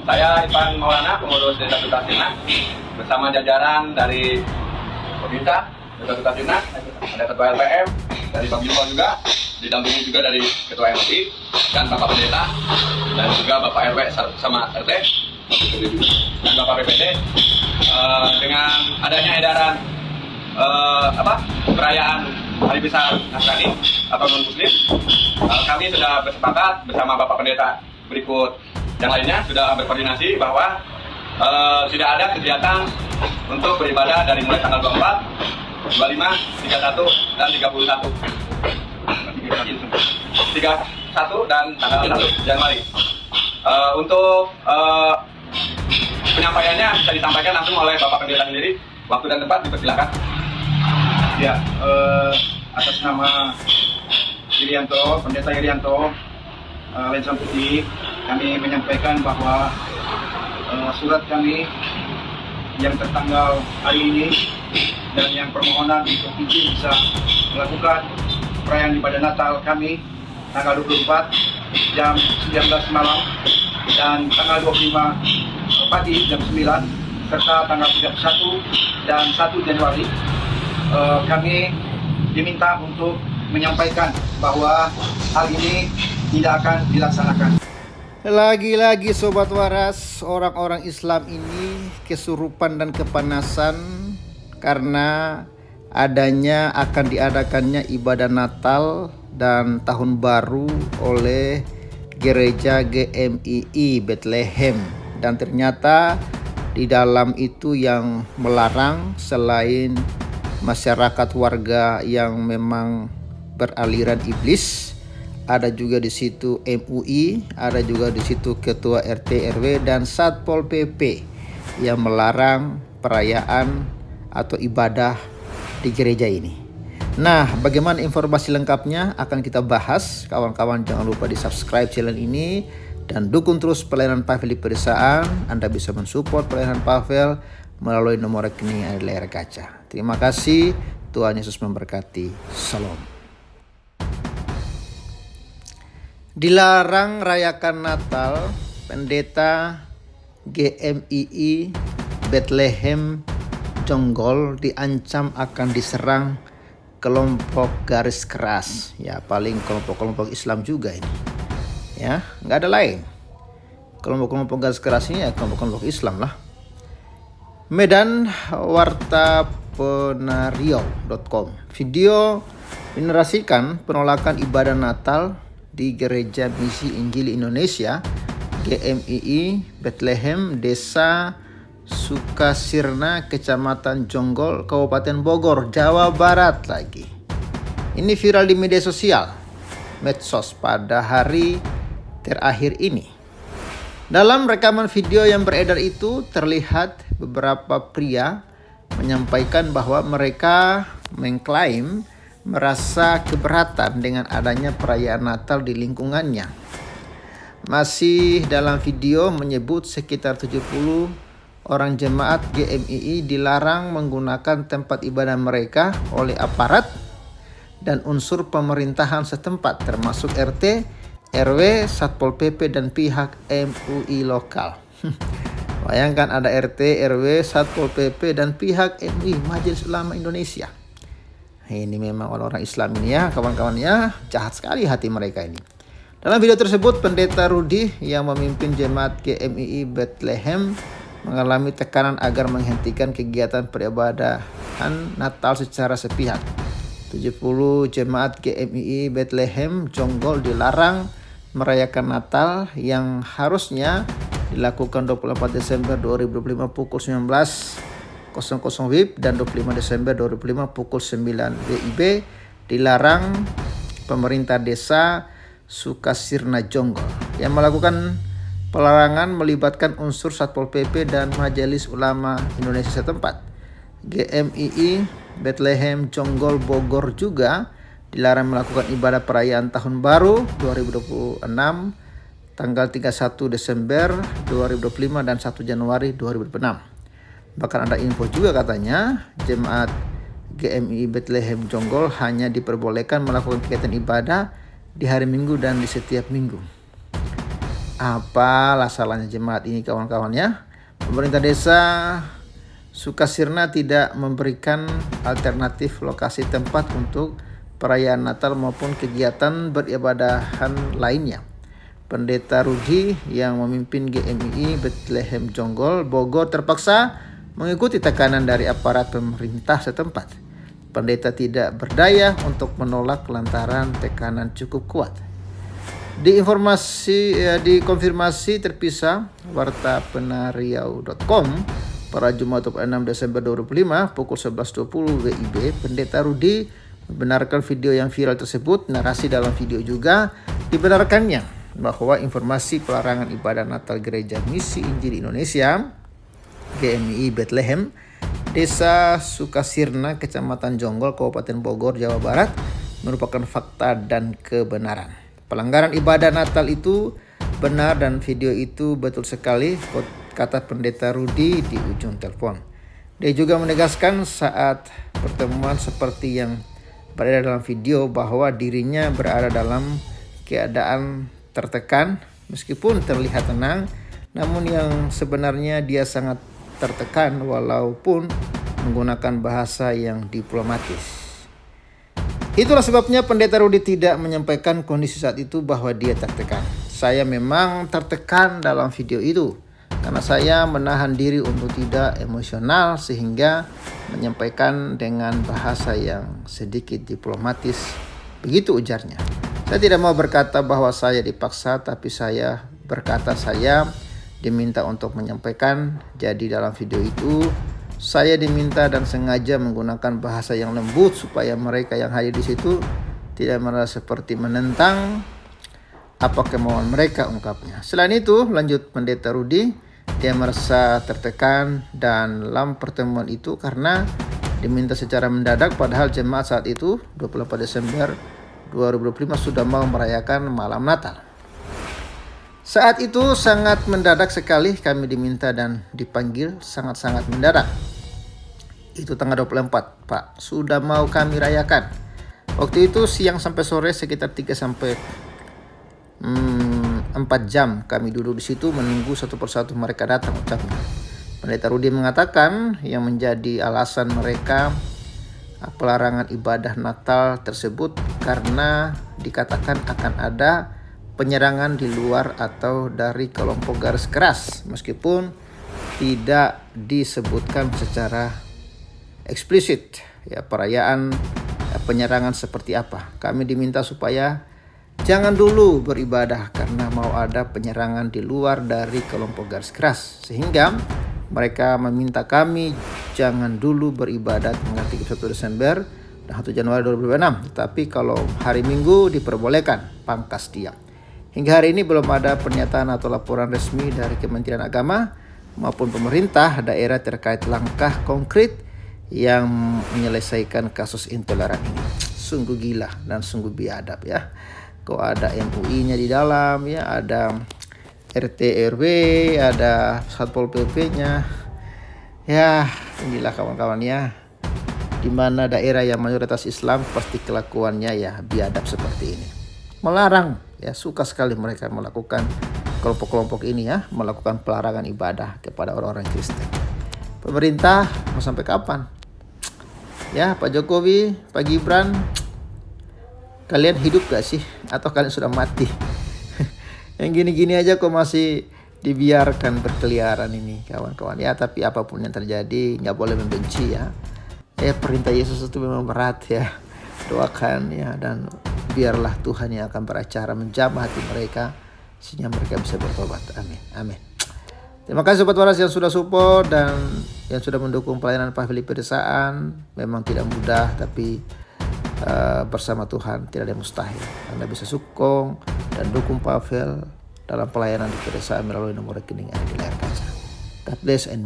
Saya Ivan Maulana, pengurus Desa Sukatirna, bersama jajaran dari pemerintah Desa Sukatirna, ada Ketua LPM, dari Bang Jumbo juga, didampingi juga dari Ketua MUI dan Bapak Pendeta, dan juga Bapak RW sama RT, dan Bapak PPD. Dengan adanya edaran perayaan Hari Besar Nasrani atau non-Muslim, kami sudah bersepakat bersama Bapak Pendeta berikut yang lainnya sudah berkoordinasi bahwa tidak ada kegiatan untuk beribadah dari mulai tanggal 24, 25, 31, dan 31. 31 dan tanggal 1 Januari. Untuk penyampaiannya bisa disampaikan langsung oleh Bapak Pendeta sendiri. Waktu dan tempat dipersilakan. Ya, atas nama Irianto, Pendeta Irianto, Lensam Putih, kami menyampaikan bahwa surat kami yang tertanggal hari ini dan yang permohonan untuk izin bisa melakukan perayaan ibadah Natal kami tanggal 24 jam 19 malam dan tanggal 25 pagi jam 9 serta tanggal 31 dan 1 Januari kami diminta untuk menyampaikan bahwa hal ini tidak akan dilaksanakan. Lagi-lagi Sobat Waras, orang-orang Islam ini kesurupan dan kepanasan karena adanya akan diadakannya ibadah Natal dan Tahun Baru oleh Gereja GMII Bethlehem, dan ternyata di dalam itu yang melarang selain masyarakat warga yang memang beraliran iblis, ada juga di situ MUI, ada juga di situ Ketua RT RW dan Satpol PP yang melarang perayaan atau ibadah di gereja ini. Nah, bagaimana informasi lengkapnya akan kita bahas. Kawan-kawan jangan lupa di subscribe channel ini dan dukung terus pelayanan Pavel di pedesaan. Anda bisa mensupport pelayanan Pavel melalui nomor rekening di layar kaca. Terima kasih, Tuhan Yesus memberkati. Salam. Dilarang rayakan Natal, Pendeta GMII Bethlehem Jonggol diancam akan diserang kelompok garis keras. Ya, paling kelompok-kelompok Islam juga ini. Ya, nggak ada lain. Kelompok-kelompok garis keras ini ya kelompok-kelompok Islam lah. Medan, wartapenario.com. Video menarasikan penolakan ibadah Natal di Gereja Misi Injil Indonesia GMII Bethlehem, Desa Sukasirna, Kecamatan Jonggol, Kabupaten Bogor, Jawa Barat lagi. Ini viral di media sosial, medsos pada hari terakhir ini. Dalam rekaman video yang beredar itu terlihat beberapa pria menyampaikan bahwa mereka mengklaim merasa keberatan dengan adanya perayaan Natal di lingkungannya. Masih dalam video menyebut sekitar 70 orang jemaat GMII dilarang menggunakan tempat ibadah mereka oleh aparat dan unsur pemerintahan setempat termasuk RT, RW, Satpol PP dan pihak MUI lokal. Bayangkan ada RT, RW, Satpol PP dan pihak MUI, Majelis Ulama Indonesia. Ini memang orang-orang Islam ini ya, kawan-kawannya jahat sekali hati mereka ini. Dalam video tersebut, Pendeta Rudi yang memimpin jemaat GMII Bethlehem mengalami tekanan agar menghentikan kegiatan peribadahan Natal secara sepihak. 70 jemaat GMII Bethlehem Jonggol dilarang merayakan Natal yang harusnya dilakukan 24 Desember 2025 pukul 19.00 WIB dan 25 Desember 2025 pukul 9 WIB. Dilarang pemerintah desa Sukasirna Jonggol. Yang melakukan pelarangan melibatkan unsur Satpol PP dan Majelis Ulama Indonesia setempat. GMII Bethlehem Jonggol Bogor juga dilarang melakukan ibadah perayaan Tahun Baru 2026 tanggal 31 Desember 2025 dan 1 Januari 2026. Bahkan ada info juga katanya jemaat GMII Bethlehem Jonggol hanya diperbolehkan melakukan kegiatan ibadah di hari Minggu dan di setiap minggu. Apalah salahnya jemaat ini kawan-kawannya? Pemerintah desa Sukasirna tidak memberikan alternatif lokasi tempat untuk perayaan Natal maupun kegiatan beribadahan lainnya. Pendeta Rudi yang memimpin GMII Bethlehem Jonggol, Bogor terpaksa mengikuti tekanan dari aparat pemerintah setempat. Pendeta tidak berdaya untuk menolak lantaran tekanan cukup kuat. Dikonfirmasi terpisah Warta Penariau.com pada Jumat 26 Desember 2005 pukul 11.20 WIB, Pendeta Rudi membenarkan video yang viral tersebut. Narasi dalam video juga dibenarkannya bahwa informasi pelarangan ibadah Natal Gereja Misi Injil Indonesia GMII Bethlehem Desa Sukasirna, Kecamatan Jonggol, Kabupaten Bogor, Jawa Barat merupakan fakta dan kebenaran. Pelanggaran ibadah Natal itu benar dan video itu betul sekali, kata Pendeta Rudi di ujung telepon. Dia juga menegaskan saat pertemuan seperti yang berada dalam video bahwa dirinya berada dalam keadaan tertekan meskipun terlihat tenang, namun yang sebenarnya dia sangat tertekan walaupun menggunakan bahasa yang diplomatis. Itulah sebabnya Pendeta Rudi tidak menyampaikan kondisi saat itu bahwa dia tertekan. Saya memang tertekan dalam video itu karena saya menahan diri untuk tidak emosional sehingga menyampaikan dengan bahasa yang sedikit diplomatis. Begitu ujarnya. Saya tidak mau berkata bahwa saya dipaksa, tapi saya berkata saya diminta untuk menyampaikan. Jadi dalam video itu saya diminta dan sengaja menggunakan bahasa yang lembut supaya mereka yang hadir di situ tidak merasa seperti menentang apa kemauan mereka, ungkapnya. Selain itu, lanjut Pendeta Rudi, dia merasa tertekan dan dalam pertemuan itu karena diminta secara mendadak, padahal jemaat saat itu 24 Desember 2025 sudah mau merayakan malam Natal. Saat itu sangat mendadak sekali kami diminta dan dipanggil, sangat-sangat mendadak. Itu tanggal 24, Pak. Sudah mau kami rayakan. Waktu itu siang sampai sore sekitar 3 sampai 4 jam kami duduk di situ menunggu satu persatu mereka datang, ucapnya. Pendeta Rudi mengatakan yang menjadi alasan mereka pelarangan ibadah Natal tersebut karena dikatakan akan ada penyerangan di luar atau dari kelompok garis keras, meskipun tidak disebutkan secara eksplisit ya perayaan penyerangan seperti apa. Kami diminta supaya jangan dulu beribadah karena mau ada penyerangan di luar dari kelompok garis keras, sehingga mereka meminta kami jangan dulu beribadat tanggal 31 Desember dan 1 Januari 2026. Tetapi kalau hari Minggu diperbolehkan, pangkas diam. Hingga hari ini belum ada pernyataan atau laporan resmi dari Kementerian Agama maupun pemerintah daerah terkait langkah konkret yang menyelesaikan kasus intoleran ini. Sungguh gila dan sungguh biadab ya. Kok ada MUI-nya di dalam ya, ada RT RW, ada Satpol PP-nya. Ya, inilah kawan-kawan ya. Di mana daerah yang mayoritas Islam pasti kelakuannya ya biadab seperti ini. Melarang ya, suka sekali mereka melakukan kelompok-kelompok ini ya, melakukan pelarangan ibadah kepada orang-orang Kristen. Pemerintah mau sampai kapan? Ya, Pak Jokowi, Pak Gibran, kalian hidup gak sih? Atau kalian sudah mati? Yang gini-gini aja kok masih dibiarkan berkeliaran ini kawan-kawan ya. Tapi apapun yang terjadi gak boleh membenci ya. Perintah Yesus itu memang berat ya. Doakan ya, dan biarlah Tuhan yang akan beracara menjamah hati mereka sehingga mereka bisa bertobat. Amin. Amin. Terima kasih Sobat Waras yang sudah support dan yang sudah mendukung pelayanan Pavel di pedesaan. Memang tidak mudah, tapi bersama Tuhan tidak ada yang mustahil. Anda bisa sukong dan dukung Pavel dalam pelayanan di pedesaan melalui nomor rekening yang ada di layar kaca. God bless and